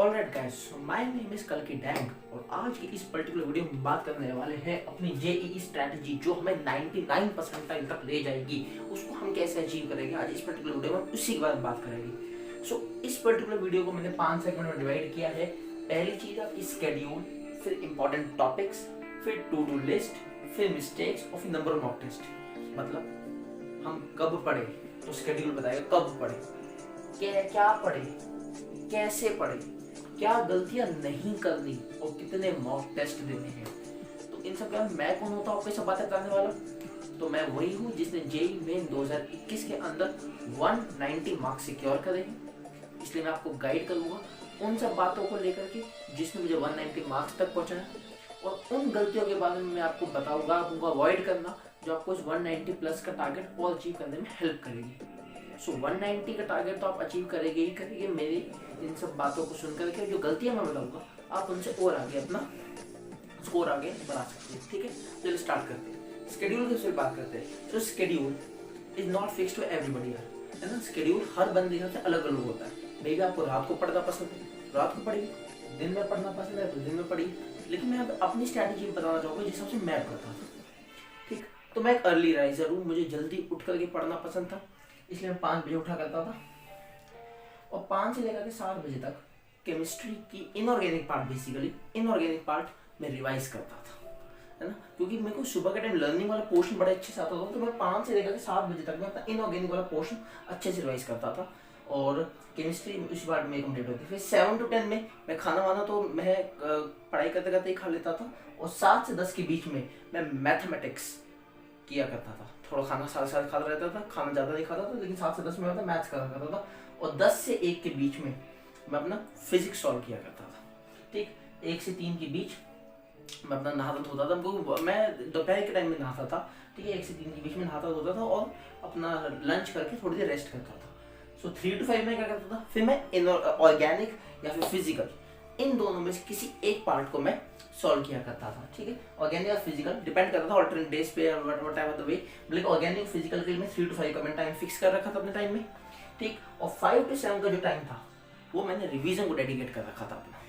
Alright guys, my name is कल्कि dang और आज की इस पर्टिकुलर वीडियो में बात करने वाले हैं अपनी जेईई स्ट्रेटजी जो हमें 99 परसेंटाइल तक ले जाएगी। उसको हम कैसे अचीव करेंगे, आज इस पर्टिकुलर वीडियो में उसी के बारे में बात करेंगे। सो इस पर्टिकुलर वीडियो को मैंने 5 सेगमेंट में डिवाइड किया है। पहली चीज आपकी स्केड्यूल, फिर इंपॉर्टेंट टॉपिक्स, फिर टू डू लिस्ट, फिर मिस्टेक्स और फिर नंबर ऑफ मॉक टेस्ट। मतलब हम कब पढ़े तो स्केड्यूल बताएगा, कब पढ़े, क्या पढ़े, कैसे पढ़े, क्या गलतियां नहीं करनी और कितने मॉक टेस्ट देने हैं। तो इन सब के बाद मैं कौन होता हूँ आपको सब बातें बताने वाला। तो मैं वही हूँ जिसने जेईई मेन 2021 के अंदर 190 मार्क्स सिक्योर करे हैं। इसलिए मैं आपको गाइड करूंगा उन सब बातों को लेकर के जिसने मुझे 190 मार्क्स तक पहुंचाया, और उन गलतियों के बारे में मैं आपको बताऊंगा, आप उनको अवॉइड करना जो आपको इस 190 प्लस का टारगेट और अचीव करने में हेल्प करेगी। सो 190 का टारगेट तो आप अचीव करेंगे ही करेंगे मेरी इन सब बातों को सुनकर के। जो गलतियां मैं बताऊंगा आप उनसे और आगे अपना स्कोर आगे बढ़ा सकते हैं। ठीक है, चलिए स्टार्ट करते हैं। शेड्यूल की बात करते हैं। तो schedule is not fix to everybody है ना। शेड्यूल हर बंदे का अलग अलग होता है। मे भी आपको रात को पढ़ना पसंद है, रात को पढ़िए, दिन में पढ़ना पसंद है तो दिन में पढ़िए। लेकिन मैं अब अपनी स्ट्रैटेजी बताना चाहूँगा जिस हिसाब से मैं पढ़ता था। ठीक, तो मैं एक अर्ली राइजर हूँ, मुझे जल्दी उठ करके पढ़ना पसंद था, इसलिए मैं 5 बजे उठा करता था और 5 से लेकर के 7 बजे तक केमिस्ट्री की inorganic part, basically inorganic part में रिवाइज करता था, है ना। क्योंकि मेरे को सुबह के टाइम लर्निंग वाला पोर्शन बड़े अच्छे से आता था, तो मैं 5 से लेकर के 7 बजे तक मैं अपना इनऑर्गेनिक वाला पोर्शन अच्छे से रिवाइज करता था और केमिस्ट्री उसी बार में कंप्लीट होती। फिर 7 to 10 में मैं खाना वाना तो मैं पढ़ाई करते करते ही खा लेता था, और 7 से 10 के बीच में मैं मैथमेटिक्स किया करता था। थोड़ा खाना साथ साथ खाता रहता था, खाना ज़्यादा नहीं खाता था, लेकिन 7 से 10 में मैं मैथ्स करा करता था, और 10 से 1 के बीच में मैं अपना फिजिक्स सॉल्व किया करता था। ठीक, 1 से 3 के बीच मैं अपना नहाता धोता था, क्योंकि मैं दोपहर के टाइम में नहाता था। ठीक है, 1 से 3 के बीच में नहाता धोता था और अपना लंच करके थोड़ी देर रेस्ट करता था। सो 3 to 5 में क्या करता था, फिर मैं ऑर्गेनिक या फिर फिजिकल, इन दोनों में से किसी एक पार्ट को मैं सॉल्व किया करता था। ठीक है, ऑर्गेनिक और फिजिकल डिपेंड करता था ऑल्टरनेट डेज पे, व्हाट एवर द वे। लेकिन ऑर्गेनिक फिजिकल के लिए मैं 3 to 5 का मैं टाइम फिक्स कर रखा था अपने टाइम में। ठीक, और 5 to 7 का जो टाइम था वो मैंने रिवीजन को डेडिकेट कर रखा था अपना।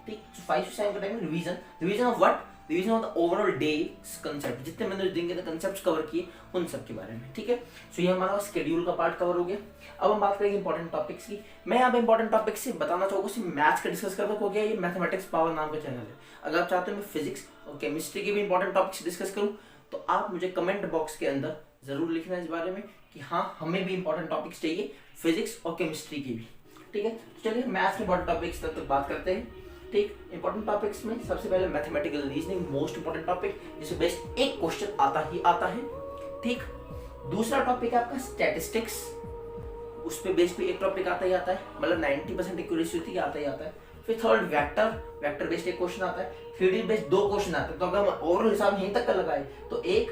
ठीक, 5 to 7 का time revision of what, revision of the overall day concept, जितने मैंने दिन के कंसेप्ट कवर किए उन सब के बारे में। ठीक है, सो ये हमारा शेड्यूल का पार्ट कवर हो गया। अब हम बात करेंगे इंपॉर्टेंट टॉपिक्स की। मैं यहाँ पे इंपॉर्टेंट टॉपिक्स से बताना चाहूँगा, सिर्फ मैथ्स का डिस्कस करता हो गया। ये मैथमेटिक्स पावर नाम का चैनल है। अगर आप चाहते हो मैं फिजिक्स और केमिस्ट्री के भी इंपॉर्टेंट टॉपिक्स डिस्कस करूँ तो आप मुझे कमेंट बॉक्स के अंदर जरूर लिखना इस बारे में कि हाँ हमें भी इंपॉर्टेंट टॉपिक्स चाहिए फिजिक्स और केमिस्ट्री की भी। ठीक है, चलिए मैथ्स के इंपॉर्टेंट टॉपिक्स तक बात करते हैं। ठीक, इंपॉर्टेंट टॉपिक्स में सबसे पहले mathematical reasoning, most important topic, जिससे बेस्ट एक क्वेश्चन आता ही आता है। ठीक, दूसरा टॉपिक है आपका स्टैटिस्टिक्स, उस पे बेस्ड पे एक टॉपिक आता ही आता है, मतलब 90% एक्यूरेसी होती है, आता ही आता है। फिर थर्ड वेक्टर बेस्ड एक क्वेश्चन आता है। 3D बेस्ड 2 क्वेश्चन आते हैं। तो अगर हम ओवरऑल हिसाब यहीं तक का लगाए तो एक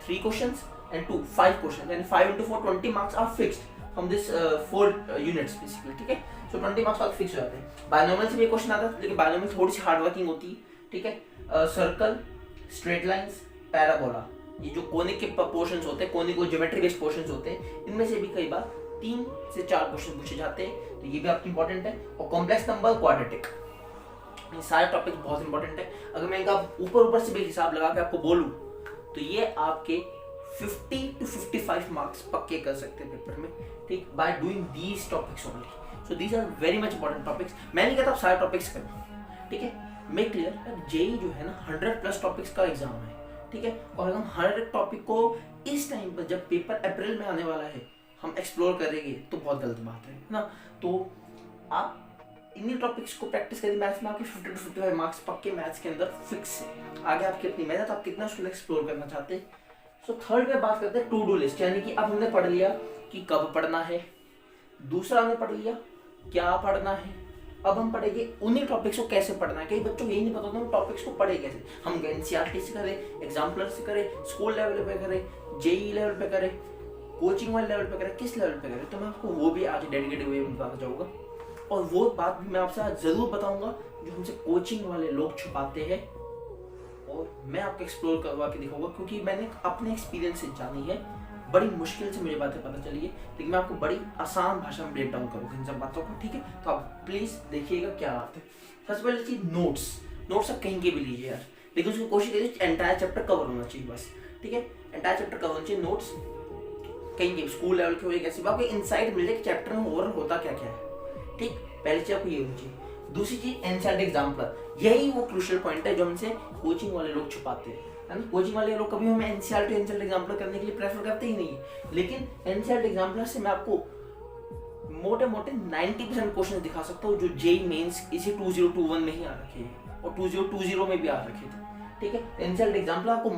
3 क्वेश्चंस एंड 2 5 क्वेश्चन, यानी 5 into 4 20 marks are fixed from this 4 units basically. ठीक है, सो 20 मार्क्स तक फिक्स हो जाते हैं। बायनोमियल से भी क्वेश्चन आता है, लेकिन बायनोमियल थोड़ी सी हार्ड वर्किंग होती है। ठीक है, सर्कल, स्ट्रेट लाइंस, पैराबोला, ये जो कोनिक के पोर्शंस होते हैं, कोनिक और ज्योमेट्री बेस्ड पोर्शंस होते हैं, इनमें से भी कई बार 3 से 4 क्वेश्चन पूछे जाते हैं, तो ये भी आपकी इंपॉर्टेंट है। और कॉम्प्लेक्स नंबर, क्वाड्रेटिक, ये सारे टॉपिक बहुत इंपॉर्टेंट है। अगर मैं इनका ऊपर से भी हिसाब लगा के आपको बोलूं तो ये आपके 50 to 55 मार्क्स पक्के कर सकते हैं पेपर में। ठीक, by doing these topics only. So these are very much important topics. मैं नहीं कहता आप सारे टॉपिक्स करें, ठीक है, मेक क्लियर। जेईई जो है ना 100+ टॉपिक्स का एग्जाम है। ठीक है, और अगर हम 100 टॉपिक को इस टाइम पर, जब पेपर अप्रैल में आने वाला है, हम एक्सप्लोर करेंगे तो बहुत गलत बात है ना। तो आप इन्हीं टॉपिक्स को प्रैक्टिस करिए। मैथ्स में आपके 50 to 55 मार्क्स पक्के मैथ्स के अंदर फिक्स है। आगे आपकी अपनी मेहनत, आप कितना उसको एक्सप्लोर करना चाहते हैं। सो थर्ड पे बात करते हैं टू डू लिस्ट, यानी कि अब हमने पढ़ लिया कि कब पढ़ना है, दूसरा हमने पढ़ लिया क्या पढ़ना है, अब हम पढ़ेंगे उन्हीं टॉपिक्स को कैसे पढ़ना है। कई बच्चों को यही नहीं पता होता हम टॉपिक्स को पढ़े कैसे। हम एनसीईआरटी से करें, एग्जाम्पलर से करें, स्कूल लेवल पे करें, जेईई लेवल पे करें, कोचिंग वाले लेवल पे करें, किस लेवल पे करें, तो मैं आपको वो भी आज डेडिकेटेड वे में बताना चाहूँगा। और वो बात भी मैं आपसे आज जरूर बताऊंगा जो हमसे कोचिंग वाले लोग छुपाते हैं, और मैं आपको एक्सप्लोर करवा के दिखाऊंगा, क्योंकि मैंने अपने एक्सपीरियंस से जानी है बड़ी मुश्किल से मुझे बातें पता चली है, लेकिन मैं आपको बड़ी आसान भाषा में ब्रेक डाउन करूँगा इन सब बातों को, ठीक है। तो आप प्लीज़ देखिएगा क्या बात है। सबसे पहले चीज़ नोट्स आप कहीं के भी लीजिए यार, लेकिन उसकी कोशिश करिए एंटायर चैप्टर कवर होना चाहिए बस, ठीक है। एंटायर चैप्टर कवर होना चाहिए। नोट्स कहीं के स्कूल लेवल के हो या कैसे आपको इंसाइट मिल जाए कि चैप्टर में ओवरऑल होता क्या क्या है, ठीक। पहली चीज आपको ये होनी चाहिए। दूसरी चीज एनसीईआरटी एग्जाम्पलर, यही वो क्रूशियल पॉइंट है जो हमसे कोचिंग वाले लोग छुपाते हैं, है ना। कोचिंग वाले लोग कभी हमें एनसीईआरटी एग्जाम्पलर करने के लिए प्रेफर करते ही नहीं है, लेकिन एनसीईआरटी एग्जाम्पलर से मैं आपको मोटे मोटे 90% क्वेश्चन दिखा सकता हूँ जो जेई मेंस इसी 2021 में ही आ रखे हैं और 2020 में भी आ रखे थे, ठीक है। एनसीईआरटी एग्जाम्पल आपको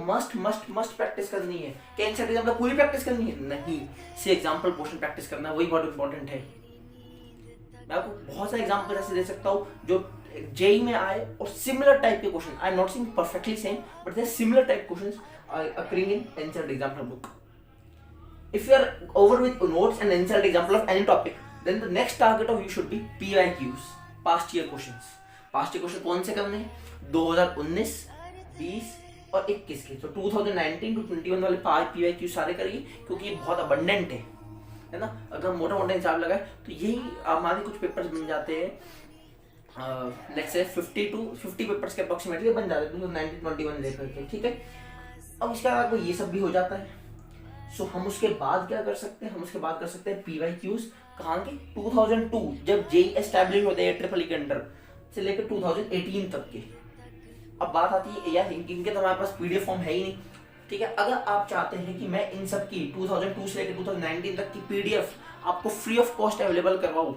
मस्ट प्रैक्टिस करनी है। क्या एनसीईआरटी एग्जाम्पल पूरी प्रैक्टिस करनी है? नहीं, से एग्जाम्पल पोर्शन प्रैक्टिस करना वही बहुत इंपॉर्टेंट है। मैं आपको बहुत सारे एग्जाम्पल ऐसे दे सकता हूँ जो जेई में आए और सिमिलर टाइप के question, I am not saying perfectly same, but their similar type questions occurring in NCERT example book. If you are over with notes and NCERT example of any topic, then the next target of you should be PYQs, past year questions. Past year question कौन से करने हैं? 2019, 20 और 21 के। तो 2019 to 21 वाले PYQ सारे करिए, क्योंकि ये बहुत abundant है ना। अगर मोटा मोटा हिसाब लगाए तो यही हमारे कुछ पेपर्स बन जाते हैं, लेट्स से 50 पेपर्स के अप्रोक्सीमेटली बन जाते हैं 2019-21 लेकर के, ठीक है। अब इसके बाद ये सब भी हो जाता है। सो हम उसके बाद क्या कर सकते हैं? हम उसके बाद कर सकते हैं PYQs कहाँ के? 2002 जब जेई एस्टैब्लिश होते हैं ट्रिपल ई के अंडर से लेकर 2018 तक के। अब बात आती है यार इनके तो हमारे पास PDF फॉर्म है ही नहीं, ठीक है। अगर आप चाहते हैं कि मैं इन सब की 2002 से लेकर 2019 तक की PDF आपको फ्री ऑफ कॉस्ट अवेलेबल करवाऊँ,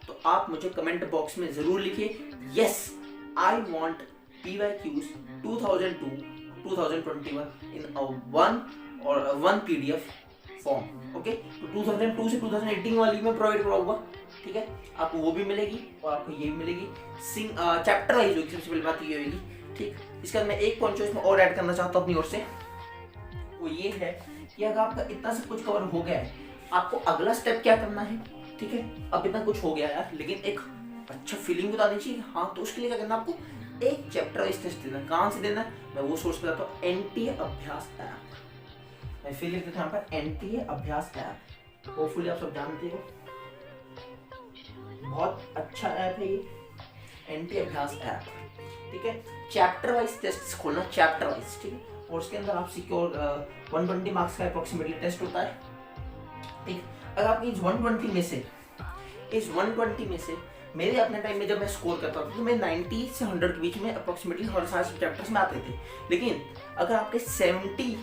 तो आप मुझे कमेंट बॉक्स में जरूर लिखिए, yes I want PYQs 2002-2021 in one PDF form, okay. तो 2002 से 2018 वाली मैं प्रोवाइड करवाऊंगा, ठीक है। आपको वो भी मिलेगी और आपको ये भी मिलेगी चैप्टर वाइज होगी। सबसे पहली बात ये होगी, ठीक। इसके बाद मैं एक पॉइंट इसमें और ऐड करना चाहता हूँ अपनी ओर से, वो ये है कि अगर आपका इतना सब कुछ कवर हो गया है, आपको अगला स्टेप क्या करना है, ठीक है। अब इतना कुछ हो गया यार, लेकिन एक अच्छा फीलिंग बतानी चाहिए, हाँ। तो उसके लिए क्या करना, आपको एक चैप्टर वाइज टेस्ट देना। कहाँ से देना है? मैं वो सोर्स बताता हूँ, NTA अभ्यास ऐप। मैं फिर लिख देता हूँ यहाँ पर NTA अभ्यास ऐप, होपफुली आप सब जानते हो, बहुत अच्छा ऐप है ये NTA अभ्यास ऐप, ठीक है। चैप्टर वाइज टेस्ट खोलना, चैप्टर वाइज, ठीक है। और उसके अंदर आप सिक्योर 120 मार्क्स का अप्रोक्सीमेटली टेस्ट होता है, ठीक। अगर आप इस 120 में से मेरे अपने टाइम में जब मैं स्कोर करता था तो मैं 90 से 100 के बीच में अप्रोक्सीमेटली हर साल चैप्टर्स में आते थे। लेकिन अगर आपके 70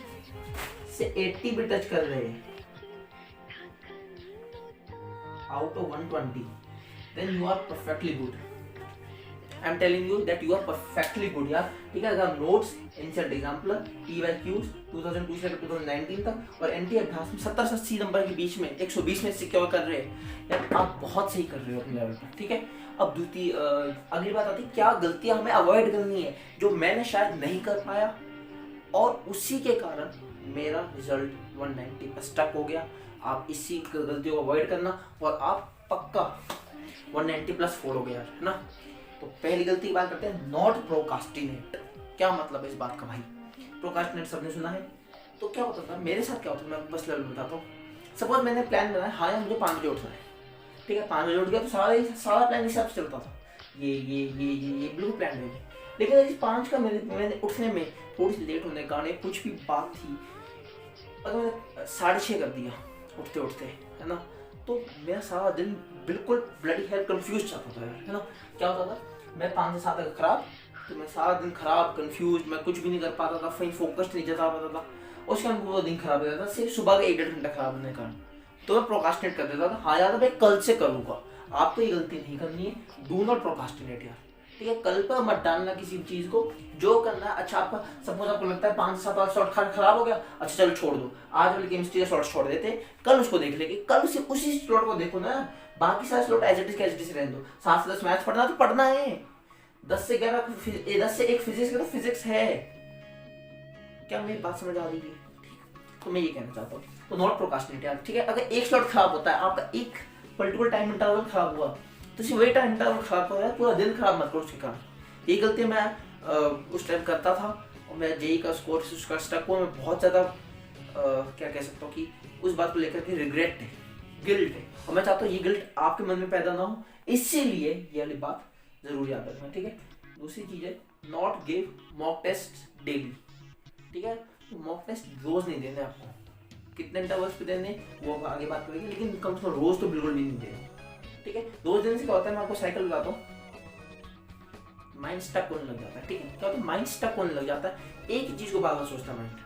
से 80 भी टच कर रहे हैं out of 120, then you are perfectly good. I am telling you that you are perfectly good यार, ठीक है। अगर नोट्स, एनसीईआरटी एग्जाम्पलर, PYQs 2002 से 2019 तक और NTA अभ्यास में 70 से 80 नंबर के बीच में 120 में सिक्योर कर रहे हैं यार, आप बहुत सही कर रहे हो अपने लेवल पर, ठीक है। अब अगली बात आती है क्या गलतियां हमें अवॉइड करनी है जो मैंने शायद नहीं कर पाया और उसी के कारण मेरा रिजल्ट 190 पर स्टक हो गया। आप इसी गलतियों को अवॉइड करना और आप पक्का 190 प्लस 4 हो गया, है ना। तो पहली गलती की बात करते हैं, नॉट प्रोकास्टिनेट। क्या मतलब है इस बात का भाई? प्रोकास्टिनेट सबने सुना है, तो क्या होता था मेरे साथ, क्या होता था मैं बस लेवल बताता हूँ। सपोज मैंने प्लान बनाया, हाँ यार मुझे 5 बजे उठना है, ठीक है। 5 बजे उठ गया तो सारा प्लान इस हिसाब से चलता था, ये बिल्कुल प्लान है। लेकिन इस 5 का मैंने उठने में थोड़ी सी लेट होने के कारण कुछ भी बात थी, अगर मैंने 6:30 कर दिया उठते उठते, है ना, तो मेरा सारा दिन बिल्कुल ब्लडी हेल कंफ्यूज जाता था, है ना। क्या होता था, मैं 5 से 7 तक खराब, तो मैं सारा दिन खराब कंफ्यूज, मैं कुछ भी नहीं कर पाता था, कहीं फोकस नहीं जता पाता था, उसके बाद पूरा दिन खराब हो जाता था, सिर्फ सुबह का 1-1.5 घंटा खराब होने के कारण। तो मैं प्रोकास्टिनेट कर देता था, हाँ यार मैं कल से करूँगा। आपको ये गलती नहीं करनी है, डू नॉट प्रोकास्टिनेट यार, ठीक है। कल पर मत डालना किसी चीज़ को, जो करना है। अच्छा आपका सपोज आपको लगता है 5 से 7 शॉट खराब हो गया, अच्छा चलो छोड़ दो, आज वाली केमिस्ट्री का शॉट छोड़ देते, कल उसको देख लेंगे, कल सिर्फ उसी स्लॉट को देखो ना, बाकी सारे स्लॉट एज इट इज रहने दो। 7 से 10 मैथ्स पढ़ना तो पढ़ना है, 10 से 1 फिजिक्स का तो फिजिक्स है। क्या मेरी बात समझ आ रही है? तो मैं ये कहना चाहता हूँ, तो नॉट प्रोकास्टिनेट यार, ठीक है। अगर एक स्लॉट खराब होता है, आपका एक पर्टिकुलर टाइम इंटरवल खराब हुआ, तो सिर्फ वही टाइम इंटरवल खराब हो रहा है, पूरा दिन खराब मत करो उसके कारण। ये गलती मैं उस टाइम करता था और मैं जेई का स्कोर उसका स्टक हुआ, मैं बहुत ज़्यादा क्या कह सकता हूँ कि उस बात को लेकर के रिग्रेट है, गिल्ट है, और मैं चाहता हूँ ये गिल्ट आपके मन में पैदा ना हो, इसीलिए ये वाली बात जरूर याद रखना, ठीक है। दूसरी चीज है not give mock test daily, ठीक है। मॉक टेस्ट रोज नहीं देने आपको, कितने इंटरवल्स पे देने वो आगे बात करेंगे, लेकिन कम से कम रोज तो बिल्कुल भी नहीं देने, ठीक है। रोज देने से क्या होता है, मैं आपको साइकिल बताता हूँ, माइंड स्टक होने लग जाता है, ठीक है। क्या होता है, माइंड स्टक होने लग जाता है, एक ही चीज को बार बार सोचता है माइंड,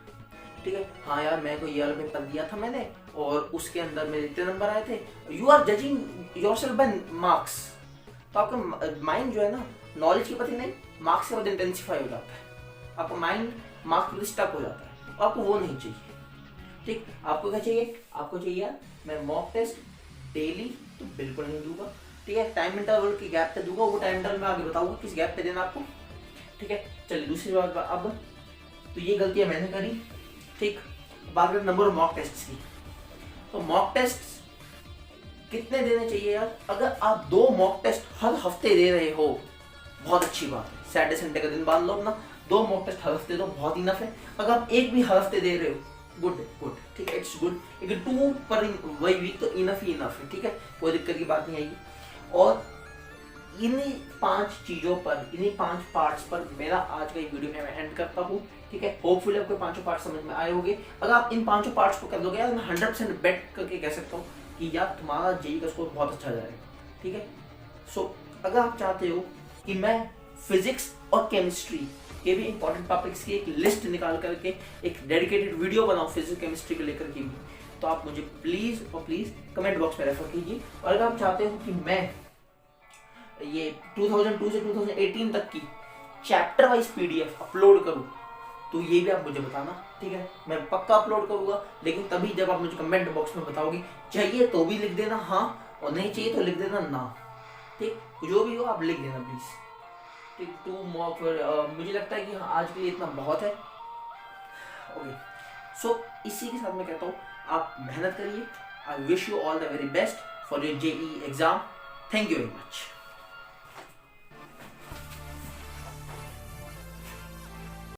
ठीक है। हाँ यार मैं को ये वाला पेपर दिया था मैंने और उसके अंदर मेरे इतने नंबर आए थे, you are judging yourself by marks. तो आपका माइंड जो है ना नॉलेज के प्रति नहीं, मार्क्स के प्रति इंटेंसिफाई हो जाता है, आपका माइंड मार्क्स के प्रति स्टक हो जाता है, और आपको वो नहीं चाहिए, ठीक। आपको क्या चाहिए, आपको चाहिए यार मैं मॉक टेस्ट डेली तो बिल्कुल नहीं दूंगा, ठीक है। टाइम इंटरवल के गैप पे दूंगा, वो टाइम इंटरवल में आगे बताऊंगा किस गैप पे देना आपको, ठीक है। चलिए दूसरी बात, अब तो ये गलतियां मैंने करी, ठीक। बात करें नंबर ऑफ मॉक टेस्ट की, तो मॉक टेस्ट कितने देने चाहिए यार, अगर आप 2 मॉक टेस्ट हर हफ्ते दे रहे हो बहुत अच्छी बात है, सैटरडे संडे का दिन बांध लो अपना, 2 मॉक टेस्ट हर हफ्ते दो, बहुत इनफ है। अगर आप एक भी हर हफ्ते दे रहे हो, गुड गुड, ठीक है, इट्स गुड। लेकिन 2 पर वही वीक तो इनफ ही इनफ है, ठीक है, कोई दिक्कत की बात नहीं आएगी। और इन्हीं 5 चीजों पर, इन्हीं 5 पार्ट्स पर मेरा आज का ये वीडियो मैं एंड करता हूँ, ठीक है। होपफुली आपको 5 पार्ट समझ में आए होंगे। अगर आप इन 5 पार्ट्स को कर दोगे यार, मैं 100% बेट करके कह सकता हूँ कि यार तुम्हारा जेईई का स्कोर बहुत अच्छा जाएगा, ठीक है। सो अगर आप चाहते हो कि मैं फिजिक्स और केमिस्ट्री के भी इंपॉर्टेंट टॉपिक्स की एक लिस्ट निकाल करके एक डेडिकेटेड वीडियो बनाऊं फिजिक्स केमिस्ट्री को लेकर के भी, तो आप मुझे प्लीज और प्लीज कमेंट बॉक्स में रेफर कीजिए। और अगर आप चाहते हो कि मैं ये 2002 से 2018 तक की चैप्टर वाइज पीडीएफ अपलोड करूं, तो ये भी आप मुझे बताना, ठीक है। मैं पक्का अपलोड करूंगा, लेकिन तभी जब आप मुझे कमेंट बॉक्स में बताओगे, चाहिए तो भी लिख देना हाँ, और नहीं चाहिए तो लिख देना ना, ठीक। जो भी हो आप लिख देना प्लीज, ठीक। 2 मॉक, मुझे लगता है कि आज के लिए इतना बहुत है, ओके। सो इसी के साथ मैं कहता हूँ आप मेहनत करिए। I wish you all the very best for your JEE exam. Thank you very much.